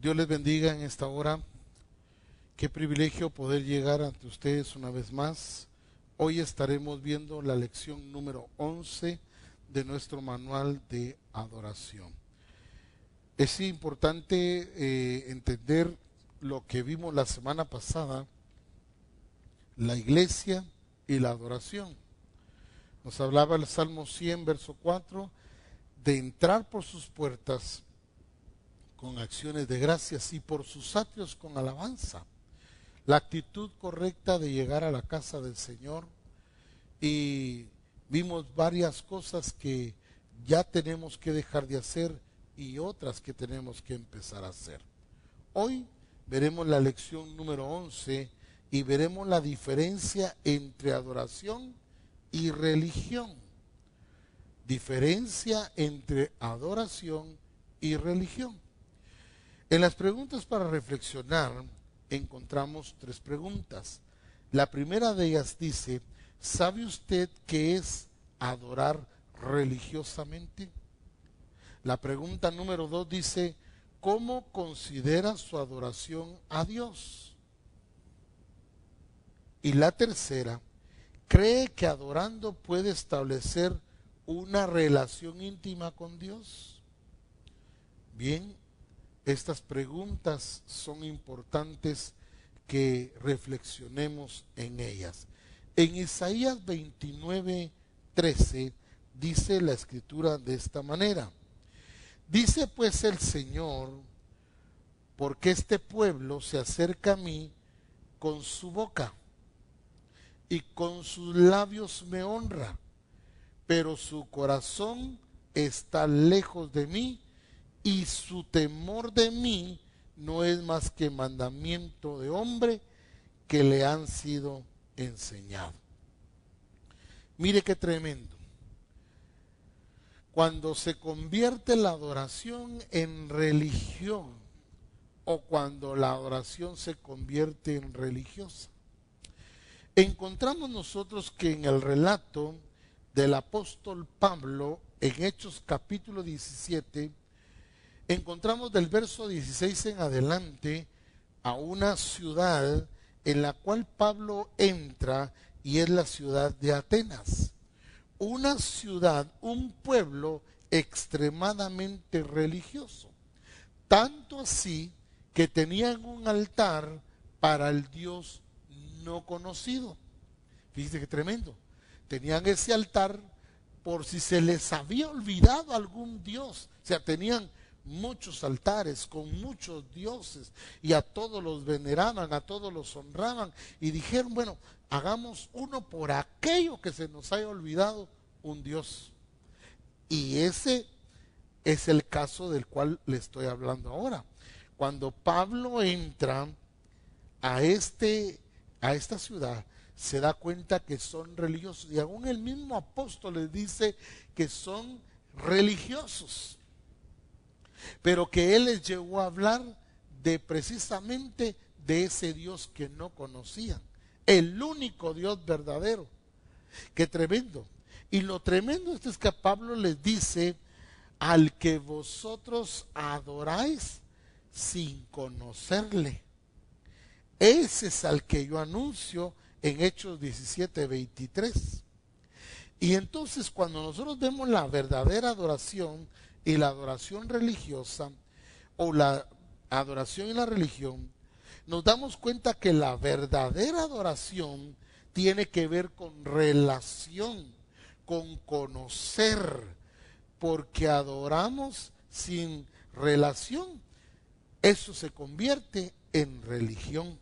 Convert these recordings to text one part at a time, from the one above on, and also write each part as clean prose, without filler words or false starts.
Dios les bendiga en esta hora. Qué privilegio poder llegar ante ustedes una vez más. Hoy estaremos viendo la lección número 11 de nuestro manual de adoración. Es importante entender lo que vimos la semana pasada, la iglesia y la adoración. Nos hablaba el Salmo 100, verso 4, de entrar por sus puertas con acciones de gracias y por sus atrios con alabanza. La actitud correcta de llegar a la casa del Señor, y vimos varias cosas que ya tenemos que dejar de hacer y otras que tenemos que empezar a hacer. Hoy veremos la lección número 11 y veremos la diferencia entre adoración y religión. Diferencia entre adoración y religión. En las preguntas para reflexionar encontramos 3 preguntas. La primera de ellas dice: ¿sabe usted qué es adorar religiosamente? La pregunta número 2 dice: ¿cómo considera su adoración a Dios? Y la tercera: ¿cree que adorando puede establecer una relación íntima con Dios? Bien, estas preguntas son importantes que reflexionemos en ellas. En Isaías 29:13 dice la escritura de esta manera: dice pues el Señor, porque este pueblo se acerca a mí con su boca y con sus labios me honra, pero su corazón está lejos de mí y su temor de mí no es más que mandamiento de hombre que le han sido enseñado. Mire qué tremendo. Cuando se convierte la adoración en religión, o cuando la adoración se convierte en religiosa, encontramos nosotros que en el relato del apóstol Pablo, en Hechos capítulo 17, encontramos del verso 16 en adelante a una ciudad en la cual Pablo entra, y es la ciudad de Atenas. Una ciudad, un pueblo extremadamente religioso. Tanto así que tenían un altar para el Dios no conocido. Fíjense qué tremendo. Tenían ese altar por si se les había olvidado algún Dios. O sea, tenían muchos altares con muchos dioses y a todos los veneraban, a todos los honraban, y dijeron: bueno, hagamos uno por aquello que se nos haya olvidado un Dios. Y ese es el caso del cual le estoy hablando ahora. Cuando Pablo entra a esta ciudad, se da cuenta que son religiosos, y aún el mismo apóstol les dice que son religiosos, pero que él les llegó a hablar de precisamente de ese Dios que no conocían, el único Dios verdadero. Qué tremendo. Y lo tremendo es que Pablo les dice: al que vosotros adoráis sin conocerle. Ese es al que yo anuncio en Hechos 17:23. Y entonces, cuando nosotros vemos la verdadera adoración y la adoración religiosa, o la adoración y la religión, nos damos cuenta que la verdadera adoración tiene que ver con relación, con conocer, porque adoramos sin relación. Eso se convierte en religión.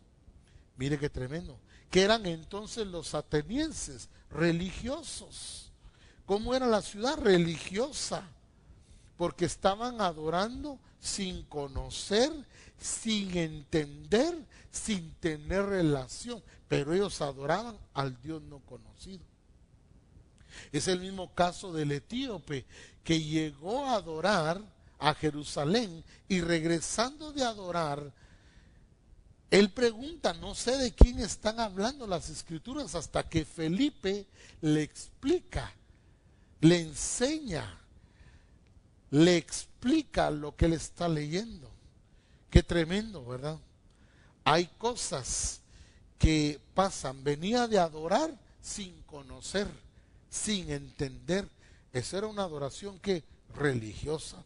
Mire qué tremendo. ¿Qué eran entonces los atenienses? Religiosos. ¿Cómo era la ciudad? Religiosa. Porque estaban adorando sin conocer, sin entender, sin tener relación. Pero ellos adoraban al Dios no conocido. Es el mismo caso del etíope, que llegó a adorar a Jerusalén, y regresando de adorar, él pregunta: no sé de quién están hablando las escrituras, hasta que Felipe le explica, le enseña, le explica lo que él está leyendo. Qué tremendo, ¿verdad? Hay cosas que pasan. Venía de adorar sin conocer, sin entender. Esa era una adoración que religiosa.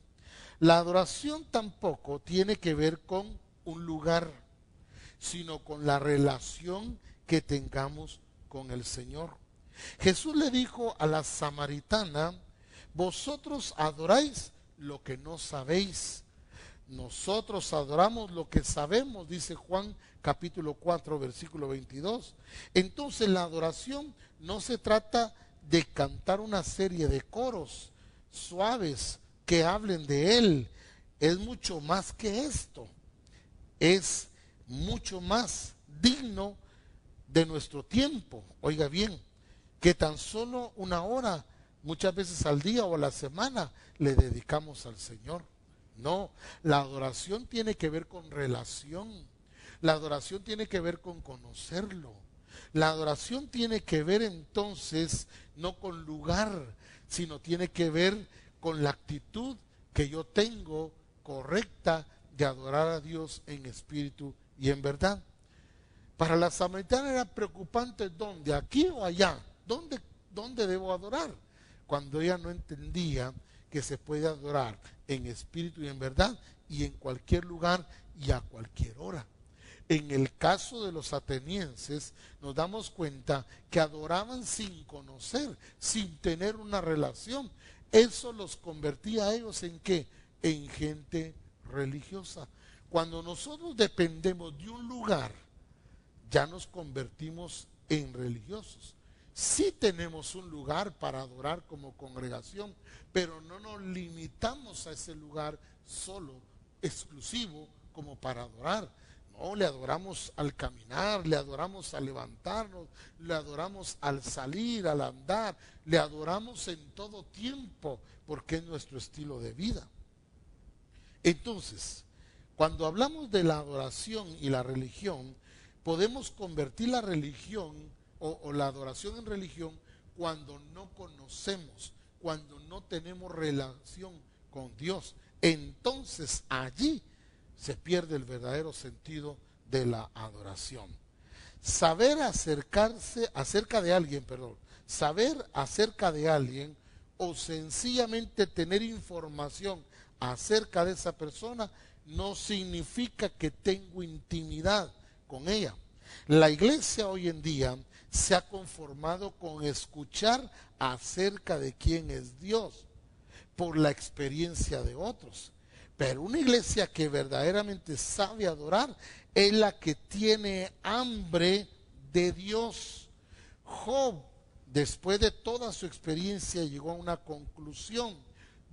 La adoración tampoco tiene que ver con un lugar, sino con la relación que tengamos con el Señor. Jesús le dijo a la samaritana: vosotros adoráis lo que no sabéis. Nosotros adoramos lo que sabemos, dice Juan capítulo 4, versículo 22. Entonces la adoración no se trata de cantar una serie de coros suaves que hablen de Él. Es mucho más que esto. Es mucho más digno de nuestro tiempo. Oiga bien, que tan solo una hora, muchas veces al día o a la semana, le dedicamos al Señor. No, la adoración tiene que ver con relación. La adoración tiene que ver con conocerlo. La adoración tiene que ver entonces no con lugar, sino tiene que ver con la actitud que yo tengo correcta de adorar a Dios en espíritu y en verdad. Para la samaritana era preocupante dónde, aquí o allá, dónde debo adorar, cuando ella no entendía que se puede adorar en espíritu y en verdad y en cualquier lugar y a cualquier hora. En el caso de los atenienses nos damos cuenta que adoraban sin conocer, sin tener una relación. Eso los convertía a ellos ¿en qué? En gente religiosa. Cuando nosotros dependemos de un lugar, ya nos convertimos en religiosos. Sí tenemos un lugar para adorar como congregación, pero no nos limitamos a ese lugar solo, exclusivo, como para adorar. No, le adoramos al caminar, le adoramos al levantarnos, le adoramos al salir, al andar, le adoramos en todo tiempo, porque es nuestro estilo de vida. Entonces, cuando hablamos de la adoración y la religión, podemos convertir la religión o la adoración en religión cuando no conocemos, cuando no tenemos relación con Dios. Entonces allí se pierde el verdadero sentido de la adoración. Saber acerca de alguien o sencillamente tener información acerca de esa persona no significa que tengo intimidad con ella. La iglesia hoy en día se ha conformado con escuchar acerca de quién es Dios por la experiencia de otros. Pero una iglesia que verdaderamente sabe adorar es la que tiene hambre de Dios. Job, después de toda su experiencia, llegó a una conclusión: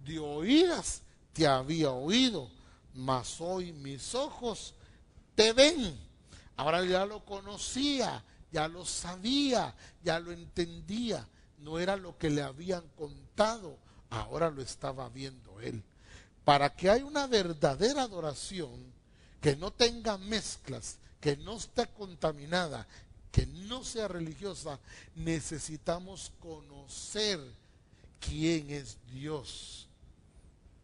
de oídas te había oído, mas hoy mis ojos te ven. Ahora ya lo conocía, ya lo sabía, ya lo entendía. No era lo que le habían contado, ahora lo estaba viendo él. Para que haya una verdadera adoración que no tenga mezclas, que no esté contaminada, que no sea religiosa, necesitamos conocer quién es Dios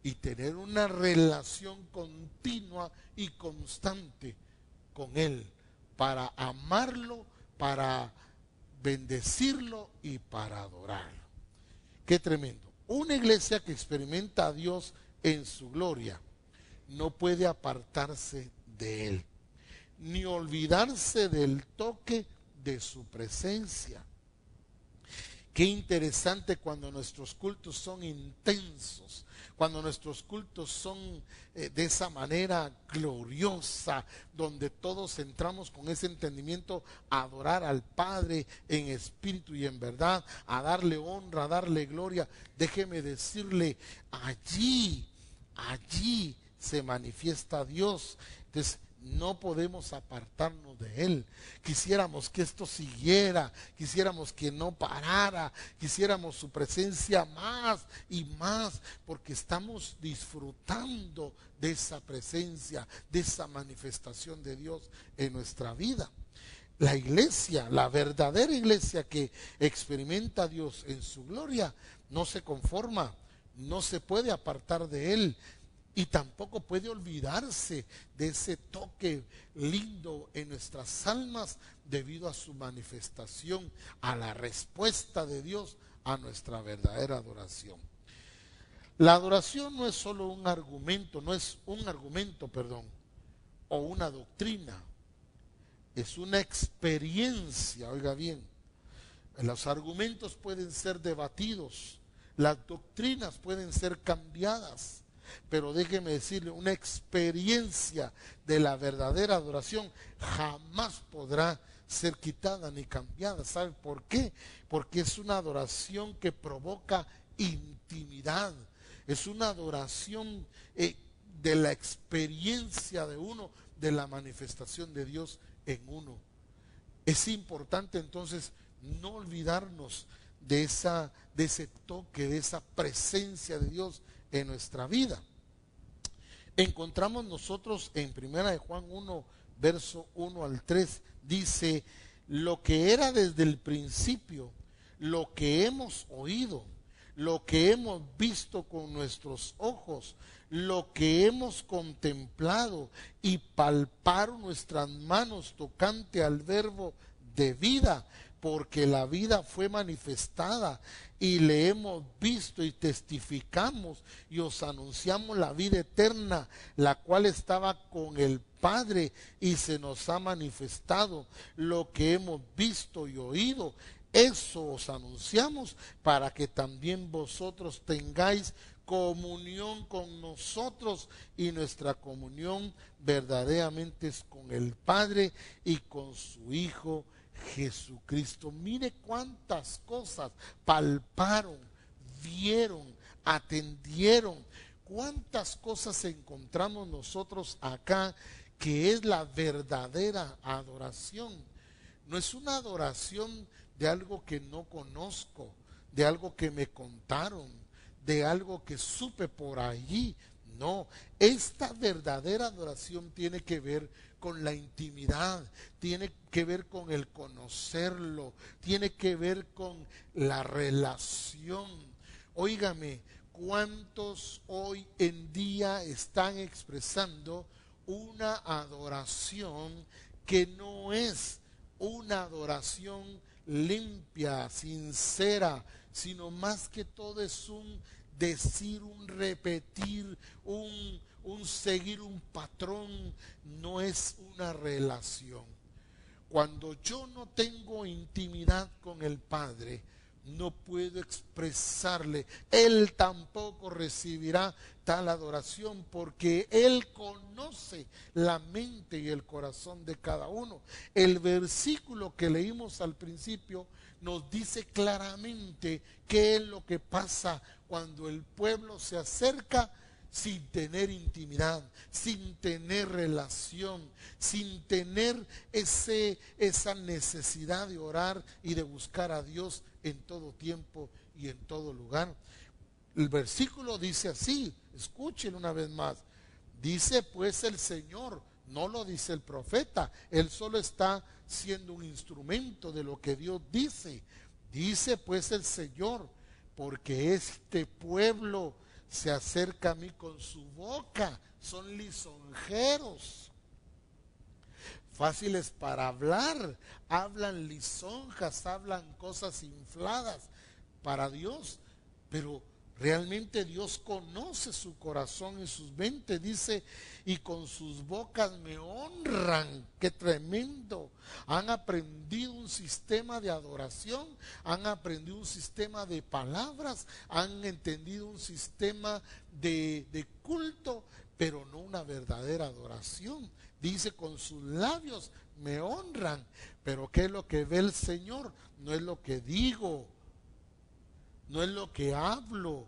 y tener una relación continua y constante con Él, para amarlo, para bendecirlo y para adorarlo. Qué tremendo. Una iglesia que experimenta a Dios en su gloria no puede apartarse de Él, ni olvidarse del toque de su presencia. Qué interesante cuando nuestros cultos son intensos, cuando nuestros cultos son de esa manera gloriosa, donde todos entramos con ese entendimiento a adorar al Padre en espíritu y en verdad, a darle honra, a darle gloria. Déjeme decirle, allí se manifiesta Dios. Entonces, no podemos apartarnos de Él. Quisiéramos que esto siguiera, quisiéramos que no parara, quisiéramos su presencia más y más, porque estamos disfrutando de esa presencia, de esa manifestación de Dios en nuestra vida. La iglesia, la verdadera iglesia que experimenta a Dios en su gloria, no se conforma, no se puede apartar de Él. Y tampoco puede olvidarse de ese toque lindo en nuestras almas debido a su manifestación, a la respuesta de Dios a nuestra verdadera adoración. La adoración no es solo un argumento, o una doctrina, es una experiencia, oiga bien. Los argumentos pueden ser debatidos, las doctrinas pueden ser cambiadas, pero déjeme decirle, una experiencia de la verdadera adoración jamás podrá ser quitada ni cambiada. ¿Sabe por qué? Porque es una adoración que provoca intimidad, es una adoración de la experiencia de uno, de la manifestación de Dios en uno. Es importante entonces no olvidarnos de ese toque, de esa presencia de Dios en nuestra vida. Encontramos nosotros en 1 Juan 1, verso 1 al 3, dice: lo que era desde el principio, lo que hemos oído, lo que hemos visto con nuestros ojos, lo que hemos contemplado y palparon nuestras manos tocante al verbo de vida, porque la vida fue manifestada y le hemos visto y testificamos y os anunciamos la vida eterna, la cual estaba con el Padre y se nos ha manifestado. Lo que hemos visto y oído, eso os anunciamos, para que también vosotros tengáis comunión con nosotros, y nuestra comunión verdaderamente es con el Padre y con su Hijo Jesucristo. Mire cuántas cosas palparon, vieron, atendieron. Cuántas cosas encontramos nosotros acá, que es la verdadera adoración. No es una adoración de algo que no conozco, de algo que me contaron, de algo que supe por allí. No, esta verdadera adoración tiene que ver con la intimidad, tiene que ver con el conocerlo, tiene que ver con la relación. Óigame, ¿cuántos hoy en día están expresando una adoración que no es una adoración limpia, sincera, sino más que todo es un decir, un repetir, un seguir un patrón? No es una relación. Cuando yo no tengo intimidad con el Padre, no puedo expresarle. Él tampoco recibirá tal adoración, porque Él conoce la mente y el corazón de cada uno. El versículo que leímos al principio nos dice claramente qué es lo que pasa cuando el pueblo se acerca sin tener intimidad, sin tener relación, sin tener esa necesidad de orar y de buscar a Dios en todo tiempo y en todo lugar. El versículo dice así, escuchen una vez más. Dice pues el Señor, no lo dice el profeta, él solo está siendo un instrumento de lo que Dios dice. Dice pues el Señor: porque este pueblo se acerca a mí con su boca, son lisonjeros, fáciles para hablar, hablan lisonjas, hablan cosas infladas para Dios, pero realmente Dios conoce su corazón y sus mentes. Dice: y con sus bocas me honran. Qué tremendo. Han aprendido un sistema de adoración, han aprendido un sistema de palabras, han entendido un sistema de culto, pero no una verdadera adoración. Dice: con sus labios me honran. Pero ¿qué es lo que ve el Señor? No es lo que digo, no es lo que hablo,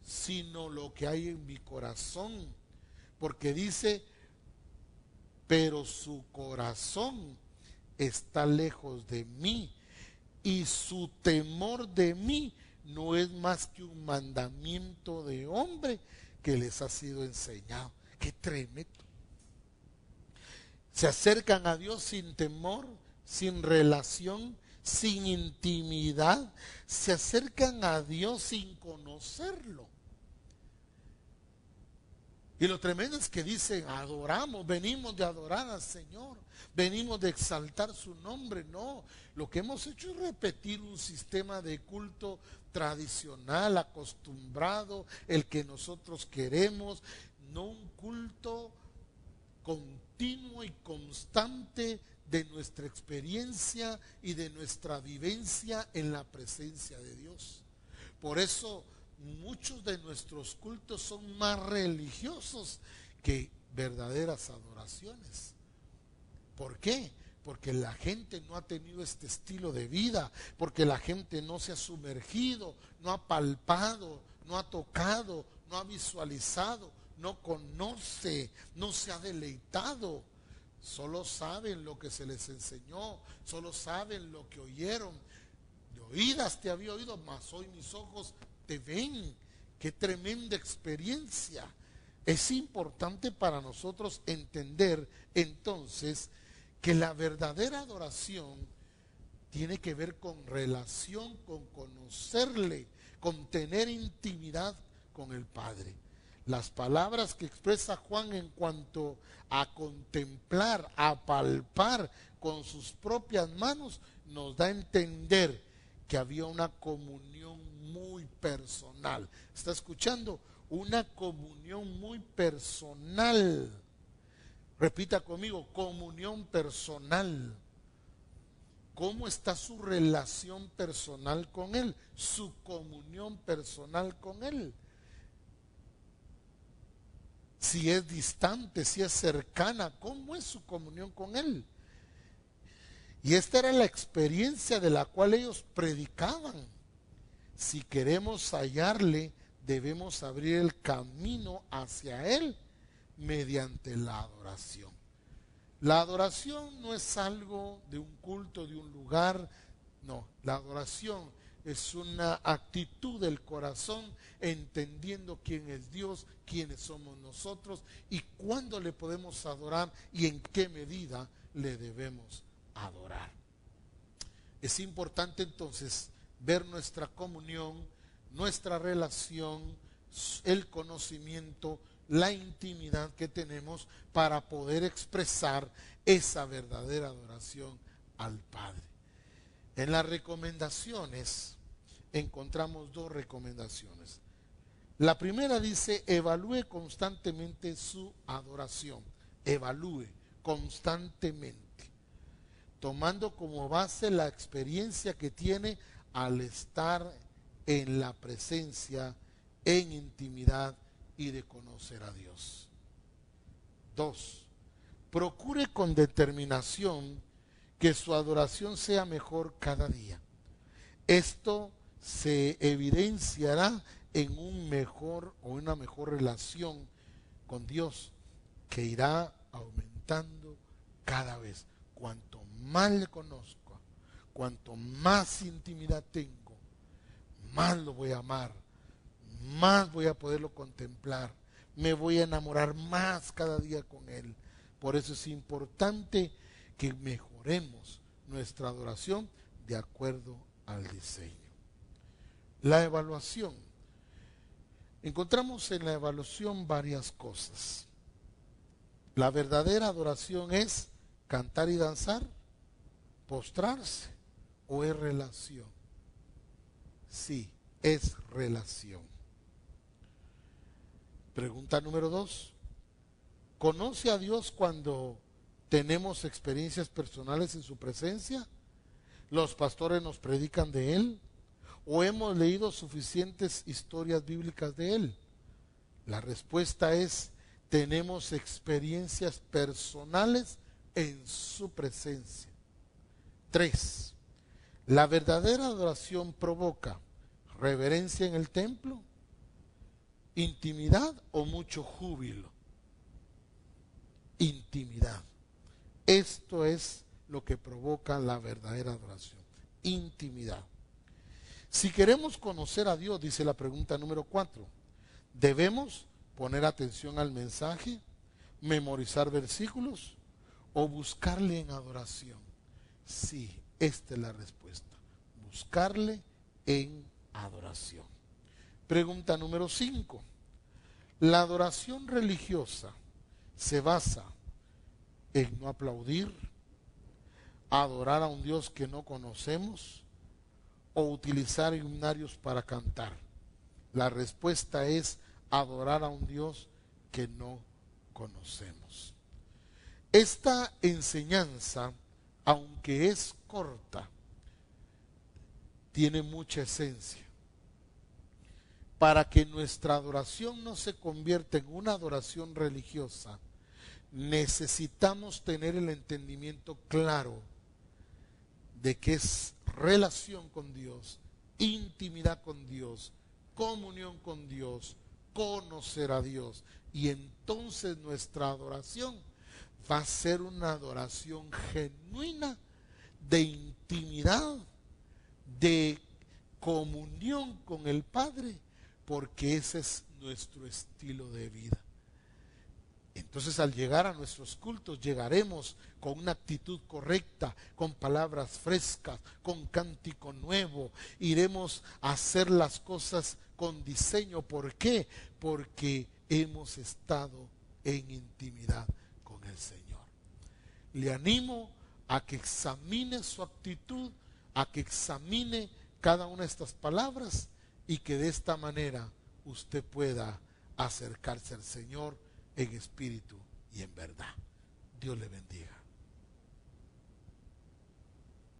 sino lo que hay en mi corazón. Porque dice: pero su corazón está lejos de mí, y su temor de mí no es más que un mandamiento de hombre que les ha sido enseñado. Qué tremendo. Se acercan a Dios sin temor, sin relación, sin intimidad. Se acercan a Dios sin conocerlo. Y lo tremendo es que dicen, adoramos, venimos de adorar al Señor, venimos de exaltar su nombre. No, lo que hemos hecho es repetir un sistema de culto tradicional, acostumbrado, el que nosotros queremos, no un culto continuo y constante de nuestra experiencia y de nuestra vivencia en la presencia de Dios. Por eso muchos de nuestros cultos son más religiosos que verdaderas adoraciones. ¿Por qué? Porque la gente no ha tenido este estilo de vida, porque la gente no se ha sumergido, no ha palpado, no ha tocado, no ha visualizado, no conoce, no se ha deleitado. Solo saben lo que se les enseñó, solo saben lo que oyeron. De oídas te había oído, mas hoy mis ojos te ven. Qué tremenda experiencia. Es importante para nosotros entender entonces que la verdadera adoración tiene que ver con relación, con conocerle, con tener intimidad con el Padre. Las palabras que expresa Juan en cuanto a contemplar, a palpar con sus propias manos, nos da a entender que había una comunión muy personal. ¿Está escuchando? Una comunión muy personal. Repita conmigo, comunión personal. ¿Cómo está su relación personal con Él? Su comunión personal con Él. Si es distante, si es cercana, ¿cómo es su comunión con Él? Y esta era la experiencia de la cual ellos predicaban. Si queremos hallarle, debemos abrir el camino hacia Él mediante la adoración. La adoración no es algo de un culto, de un lugar, no. La adoración es una actitud del corazón, entendiendo quién es Dios, quiénes somos nosotros y cuándo le podemos adorar y en qué medida le debemos adorar. Es importante entonces ver nuestra comunión, nuestra relación, el conocimiento, la intimidad que tenemos para poder expresar esa verdadera adoración al Padre. En las recomendaciones encontramos dos recomendaciones. La primera dice, evalúe constantemente su adoración. Evalúe constantemente, tomando como base la experiencia que tiene al estar en la presencia, en intimidad y de conocer a Dios. 2. Procure con determinación que su adoración sea mejor cada día. Esto se evidenciará en un mejor o una mejor relación con Dios, que irá aumentando cada vez. Cuanto más le conozco, cuanto más intimidad tengo, más lo voy a amar, más voy a poderlo contemplar, me voy a enamorar más cada día con Él. Por eso es importante que mejoremos nuestra adoración de acuerdo al diseño. La evaluación. Encontramos en la evaluación varias cosas. La verdadera adoración es cantar y danzar, postrarse, o es relación. Sí, es relación. Pregunta número 2. ¿Conoce a Dios cuando tenemos experiencias personales en su presencia? ¿Los pastores nos predican de Él? ¿O hemos leído suficientes historias bíblicas de Él? La respuesta es, tenemos experiencias personales en su presencia. 3. La verdadera adoración provoca reverencia en el templo, intimidad o mucho júbilo. Intimidad. Esto es lo que provoca la verdadera adoración. Intimidad. Si queremos conocer a Dios, dice la pregunta número 4, ¿debemos poner atención al mensaje, memorizar versículos o buscarle en adoración? Sí, esta es la respuesta. Buscarle en adoración. Pregunta número 5. La adoración religiosa se basa en no aplaudir, adorar a un Dios que no conocemos o utilizar himnarios para cantar. La respuesta es adorar a un Dios que no conocemos. Esta enseñanza, aunque es corta, tiene mucha esencia. Para que nuestra adoración no se convierta en una adoración religiosa, necesitamos tener el entendimiento claro de que es relación con Dios, intimidad con Dios, comunión con Dios, conocer a Dios. Y entonces nuestra adoración va a ser una adoración genuina de intimidad, de comunión con el Padre, porque ese es nuestro estilo de vida. Entonces, al llegar a nuestros cultos, llegaremos con una actitud correcta, con palabras frescas, con cántico nuevo. Iremos a hacer las cosas con diseño. ¿Por qué? Porque hemos estado en intimidad con el Señor. Le animo a que examine su actitud, a que examine cada una de estas palabras y que de esta manera usted pueda acercarse al Señor en espíritu y en verdad. Dios le bendiga.